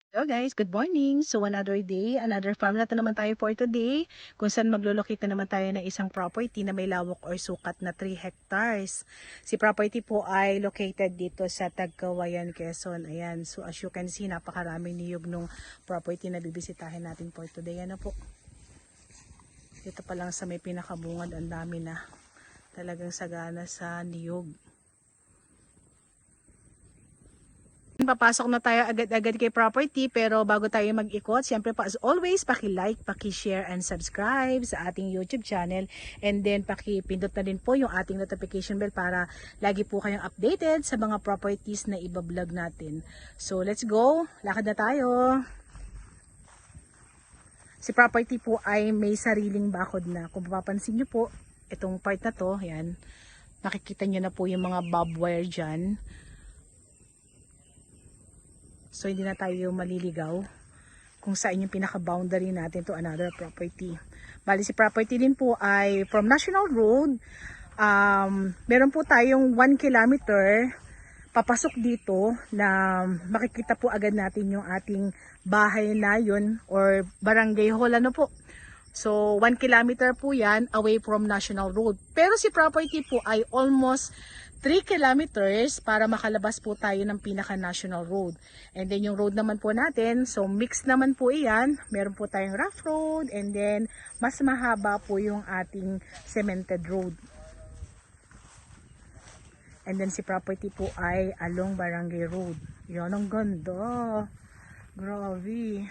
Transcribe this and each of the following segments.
Hello guys, good morning. So another day, another farm na naman tayo for today, kung saan maglulocate na naman tayo ng isang property na may lawak or sukat na 3 hectares. Si property po ay located dito sa Tagkawayan, Quezon. Ayan, so as you can see, napakaraming niyog nung property na bibisitahin natin for today. Ano po? Dito pa lang sa may pinakabungad, ang dami na talagang sagana sa niyog. Papasok na tayo agad-agad kay property, pero bago tayo mag-ikot, siyempre pa as always, paki-like, paki-share and subscribe sa ating YouTube channel, and then paki-pindot na din po yung ating notification bell para lagi po kayong updated sa mga properties na iba-vlog natin. So let's go, lakad na tayo. Si property po ay may sariling bakod na. Kung mapapansin nyo po, itong part na to, yan, nakikita nyo na po yung mga bob wire dyan. So hindi na tayo maliligaw kung saan yung pinaka-boundary natin to another property. Bali si property din po ay from National Road. Meron po tayong 1 kilometer papasok dito na makikita po agad natin yung ating bahay na yun or barangay hall ano po. So 1 kilometer po yan away from National Road. Pero si property po ay almost 3 kilometers para makalabas po tayo ng pinaka-national road. And then yung road naman po natin, so mix naman po iyan. Meron po tayong rough road and then mas mahaba po yung ating cemented road. And then si property po ay along Barangay Road. Yan, ang ganda. Grabe.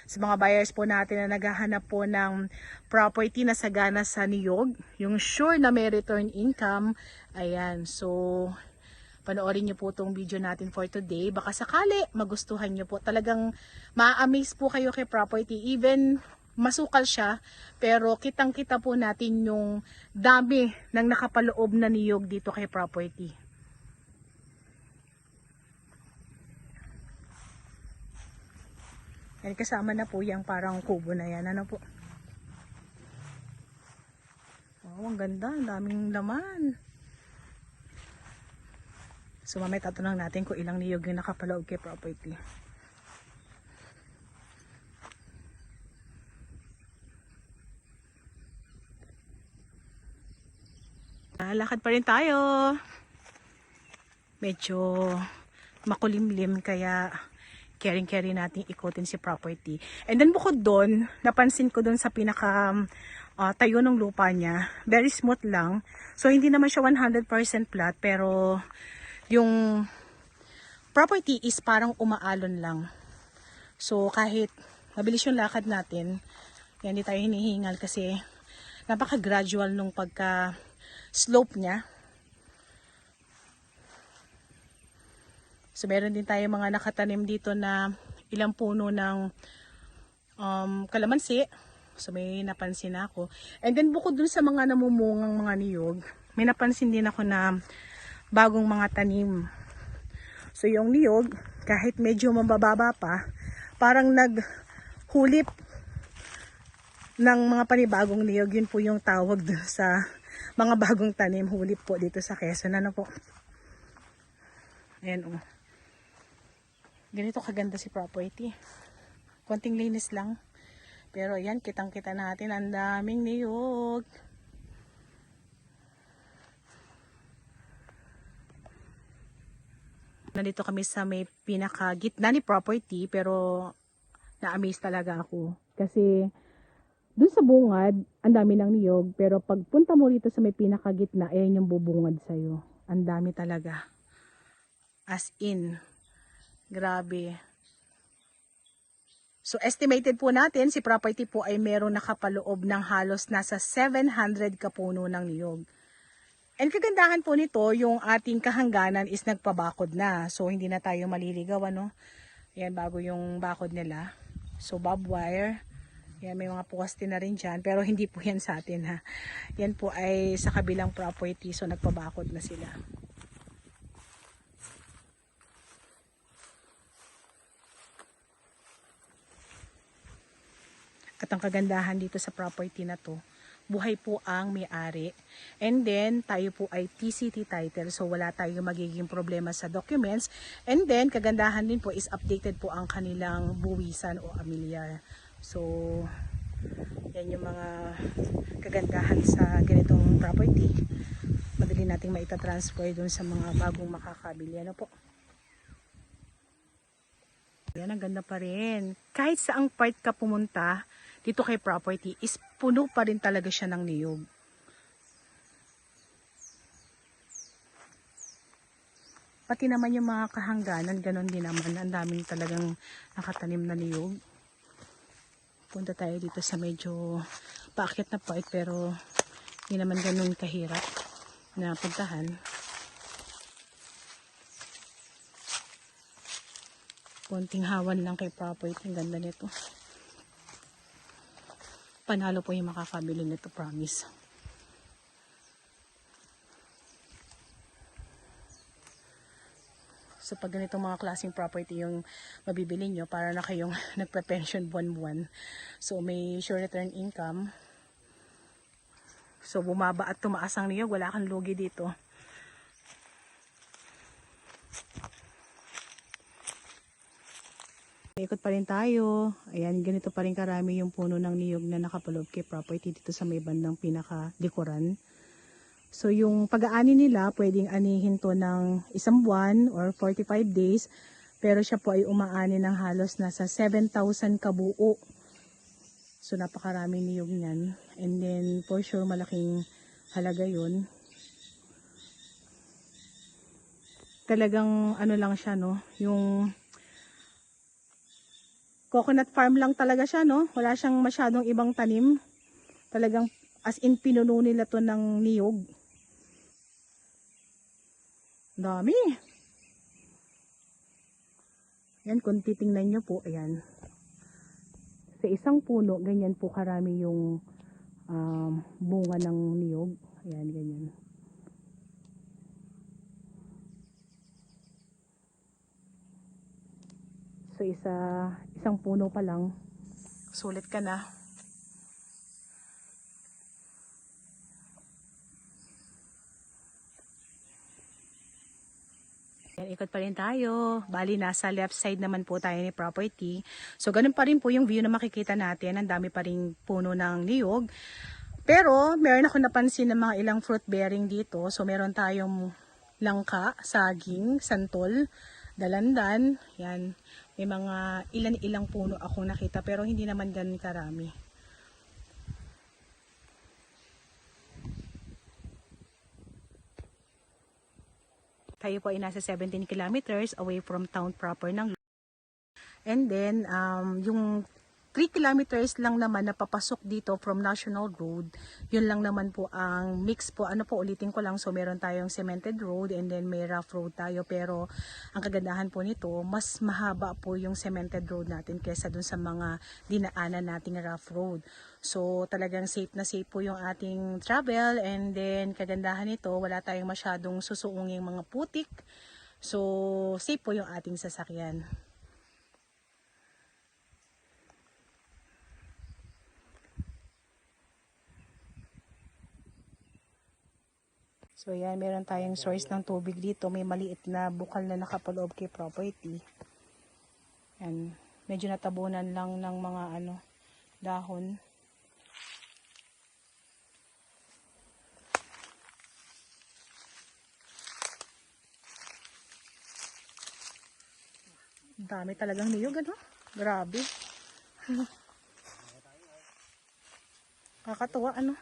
Sa mga buyers po natin na naghahanap po ng property na sagana sa niyog, yung sure na may return income, ayan. So, panoorin nyo po itong video natin for today. Baka sakali magustuhan nyo po. Talagang ma-amaze po kayo kay property. Even masukal siya, pero kitang-kita po natin yung dami ng nakapaloob na niyog dito kay property. Yan, kasama na po yung parang kubo na yan. Ano po? Oh, ang ganda. Ang daming laman. So, mamaya tatanong natin kung ilang niyog yung nakapaloob kay property. Lakad pa rin tayo. Medyo makulimlim kaya caring-carry natin ikutin si property. And then bukod doon, napansin ko doon sa pinaka tayo ng lupa niya, very smooth lang. So hindi naman siya 100% flat, pero yung property is parang umaalon lang. So kahit mabilis yung lakad natin, hindi tayo hinihingal kasi napaka-gradual nung pagka-slope niya. So meron din tayo mga nakatanim dito na ilang puno ng kalamansi. So may napansin ako. And then bukod dun sa mga namumungang mga niyog, may napansin din ako na bagong mga tanim. So yung niyog, kahit medyo mabababa pa, parang naghulip ng mga panibagong niyog. Yun po yung tawag dun sa mga bagong tanim, hulip po dito sa Quezon. Ano po? Ayan o. Ganito kaganda si property. Konting linis lang. Pero ayan, kitang-kita natin ang daming niyog. Nandito kami sa may pinaka-gitna ni property, pero na-amaze talaga ako. Kasi dun sa bungad, ang dami ng niyog. Pero pagpunta mo rito sa may pinaka-gitna, ayan yung bubungad sa'yo. Ang dami talaga. As in, grabe. So estimated po natin, si property po ay merong nakapaloob ng halos nasa 700 kapuno ng niyog. And kagandahan po nito, yung ating kahangganan is nagpabakod na. So hindi na tayo maliligaw, ano. Yan, bago yung bakod nila. So bob wire. Yan, may mga poste na rin dyan. Pero hindi po yan sa atin, ha. Yan po ay sa kabilang property. So nagpabakod na sila. At ang kagandahan dito sa property na to, buhay po ang may-ari. And then, tayo po ay TCT title. So, wala tayong magiging problema sa documents. And then, kagandahan din po is updated po ang kanilang buwisan o amilyar. So, yan yung mga kagandahan sa ganitong property. Madali nating maitatransfer dun sa mga bagong makakabili. Ano po? Yan, ang ganda pa rin. Kahit saang part ka pumunta, dito kay property, is puno pa rin talaga siya ng niyog. Pati naman yung mga kahangganan, ganon din naman. Ang daming talagang nakatanim na niyog. Punta tayo dito sa medyo paakyat na part, pero hindi naman ganun kahirap na puntahan. Konting hawan lang kay property. Ang ganda nito. Panalo po yung makakabili nito, promise. So pag ganitong mga klaseng property yung mabibili nyo, para na kayong nagpe-pension buwan-buwan. So may sure return income. So bumaba at tumaas ang niyog, wala kang lugi dito. Ikot pa rin tayo. Ayan, ganito pa rin karami yung puno ng niyog na nakapaloob kay property dito sa may bandang pinaka-likuran. So yung pag-aani nila, pwedeng anihin to ng 1 buwan or 45 days. Pero siya po ay umaani ng halos nasa 7,000 kabuo. So napakarami niyog niyan. And then for sure malaking halaga yun. Talagang ano lang siya, no? Yung coconut farm lang talaga siya, no? Wala siyang masyadong ibang tanim. Talagang as in pinuno nila to ng niyog. Dami. Yan, kung titingnan nyo po, ayan. Sa isang puno, ganyan po karami yung bunga ng niyog. Ayan, ganyan. So isang puno pa lang, sulit ka na. Yan, ikot pa rin tayo. Bali, nasa left side naman po tayo ni property. So ganun pa rin po yung view na makikita natin. Ang dami pa rin puno ng niyog. Pero meron ako napansin ng mga ilang fruit bearing dito. So meron tayong langka, saging, santol, dalandan. Yan. May mga ilan-ilang puno akong nakita pero hindi naman ganun karami. Tayo po ay nasa 17 kilometers away from town proper ng. And then yung 3 kilometers lang naman na papasok dito from National Road. Yun lang naman po ang mix po. Ano po, ulitin ko lang. So meron tayong cemented road and then may rough road tayo. Pero ang kagandahan po nito, mas mahaba po yung cemented road natin kaysa dun sa mga dinaanan nating rough road. So talagang safe na safe po yung ating travel. And then kagandahan nito, wala tayong masyadong susuunging mga putik. So safe po yung ating sasakyan. So yan, meron tayong source ng tubig dito. May maliit na bukal na nakapaloob kay property. Yan, medyo natabunan lang ng mga dahon. Dami talagang niyog, ano? Grabe. Kakatuwa, ano?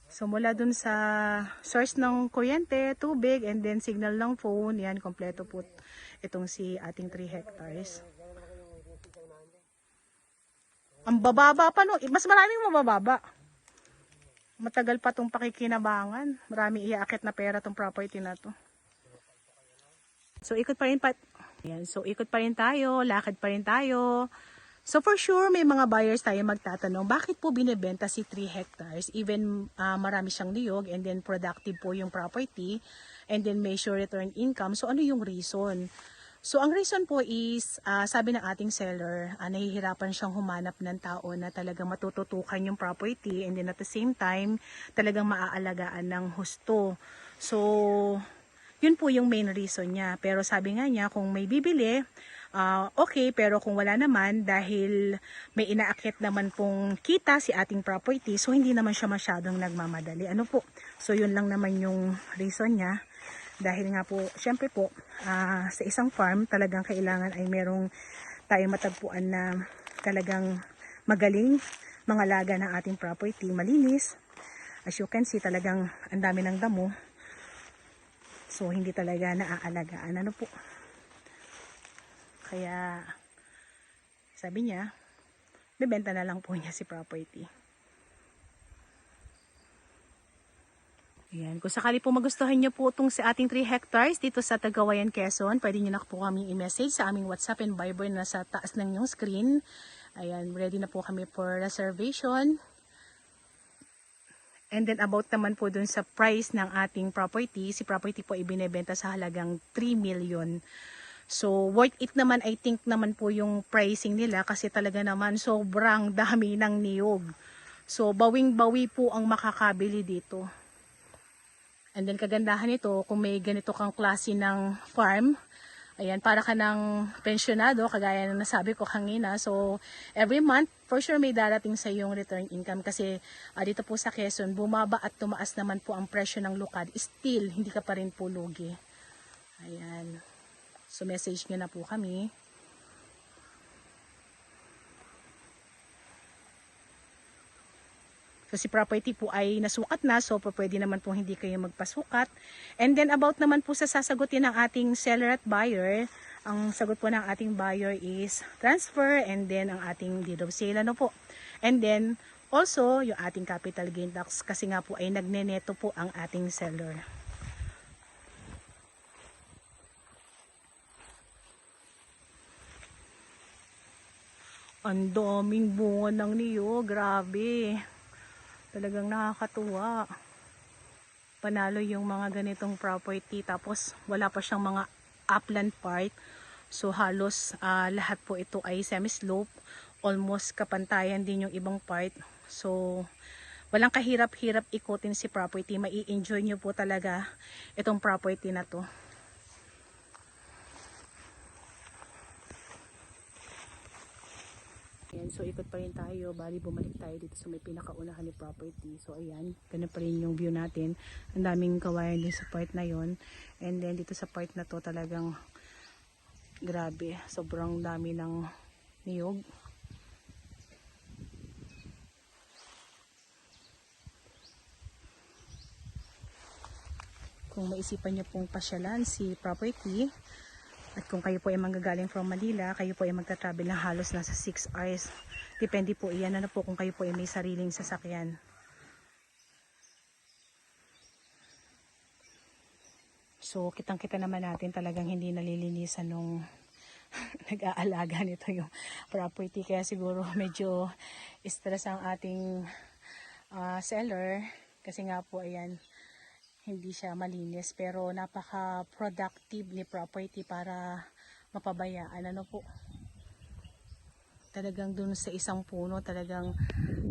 So mula dun sa source ng kuryente, tubig, and then signal ng phone, yan, kompleto po itong si ating 3 hectares. Ang bababa pa, no? Mas maraming mabababa. Matagal pa itong pakikinabangan. Maraming iaakit na pera itong property na to. So ikot pa rin yan, so ikot pa rin tayo, lakad pa rin tayo. So for sure, may mga buyers tayo magtatanong, bakit po binibenta si 3 hectares? Even marami siyang niyog and then productive po yung property and then may sure return income. So ano yung reason? So ang reason po is, sabi ng ating seller, nahihirapan siyang humanap ng tao na talagang matututukan yung property, and then at the same time, talagang maaalagaan ng husto. So, yun po yung main reason niya. Pero sabi nga niya, kung may bibili, okay, pero kung wala naman, dahil may inaakit naman pong kita si ating property, so hindi naman siya masyadong nagmamadali. Ano po? So yun lang naman yung reason niya. Dahil nga po, syempre po, sa isang farm, talagang kailangan ay merong tayong matagpuan na talagang magaling mangalaga ng ating property, malinis. As you can see, talagang ang dami ng damo. So, hindi talaga naaalagaan. Ano po? Kaya, sabi niya, bibenta na lang po niya si property. Ayan. Kung sakali po magustuhan nyo po itong sa ating 3 hectares dito sa Cagayan, Quezon, pwede nyo na po kami i-message sa aming WhatsApp and Viber na sa taas ng yung screen. Ayan, ready na po kami for reservation. And then about naman po dun sa price ng ating property, si property po ibinebenta sa halagang 3 million. So worth it naman, I think naman po yung pricing nila kasi talaga naman sobrang dami ng niyog. So bawing-bawi po ang makakabili dito. And then kagandahan nito, kung may ganito kang klase ng farm, ayan, para ka ng pensyonado, kagaya ng nasabi ko kanina. So, every month, for sure may darating sa iyong return income kasi dito po sa Quezon, bumaba at tumaas naman po ang presyo ng lukad. Still, hindi ka pa rin po lugi. Ayan. So, message nyo na po kami. So, si property po ay nasukat na, so pwede naman po hindi kayo magpasukat. And then about naman po sa sasagutin ng ating seller at buyer, ang sagot po ng ating buyer is transfer, and then ang ating deed of sale, ano po. And then also yung ating capital gain tax kasi nga po ay nagneneto po ang ating seller. Ang daming bunga ng niyo, grabe. Talagang nakakatuwa. Panalo yung mga ganitong property, tapos wala pa siyang mga upland part. So halos lahat po ito ay semi-slope. Almost kapantayan din yung ibang part. So walang kahirap-hirap ikutin si property. Mai-enjoy nyo po talaga itong property na to. Ayan, so ikot pa rin tayo, bali bumalik tayo dito sa may pinakaunahan ni property. So ayan, ganun pa rin yung view natin. Ang daming kawayan din sa part na yon. And then dito sa part na to talagang grabe, sobrang dami ng niyog. Kung maisipan nyo pong pasyalan si property, at kung kayo po ay manggagaling from Manila, kayo po ay magta-travel ng halos nasa 6 hours. Depende po iyan, ano po, kung kayo po ay may sariling sasakyan. So, kitang-kita naman natin talagang hindi nalilinisan nung nag-aalaga nito yung property. Kaya siguro medyo stress ang ating seller. Kasi nga po, ayan, hindi siya malinis, pero napaka-productive ni property para mapabayaan. Ano po, talagang dun sa isang puno talagang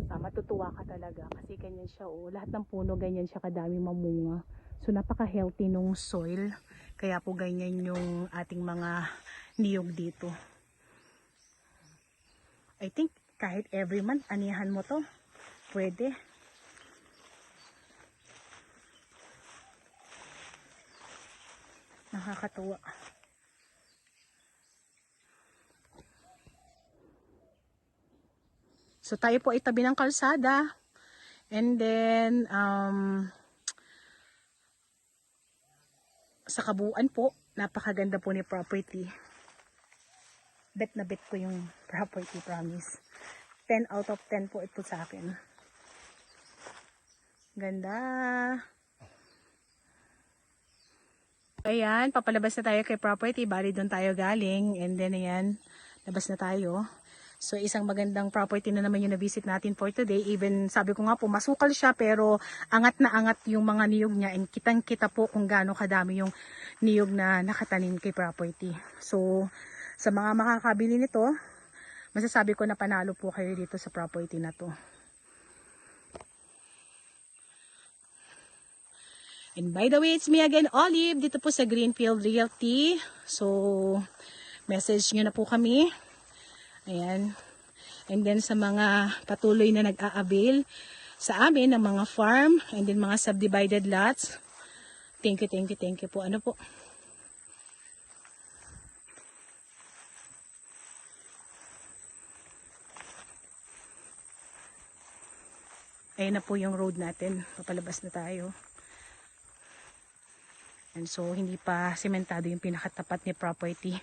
matutuwa ka talaga kasi ganyan siya, lahat ng puno ganyan siya kadami mamunga. So napaka-healthy nung soil, kaya po ganyan yung ating mga niyog dito. I think kahit every month anihan mo to, pwede. Nakakatuwa. So tayo po ay tabi ng kalsada. And then sa kabuuan po, napakaganda po ni property. Bet na bet ko yung property, promise. 10 out of 10 po ito sa akin. Ganda. Ayan, papalabas na tayo kay property. Bali doon tayo galing. And then ayan, labas na tayo. So isang magandang property na naman yung na-visit natin for today. Even sabi ko nga po masukal siya pero angat na angat yung mga niyog niya and kitang-kita po kung gaano kadami yung niyog na nakatanim kay property. So sa mga makakabili nito, masasabi ko na panalo po kayo dito sa property na to. And by the way, it's me again, Olive, dito po sa Greenfield Realty. So, message nyo na po kami. Ayan. And then sa mga patuloy na nag-a-avail sa amin ng mga farm and then mga subdivided lots. Thank you po. Ano po? Ayan na po yung road natin. Papalabas na tayo. And so, hindi pa sementado yung pinakatapat ni property.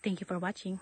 Thank you for watching.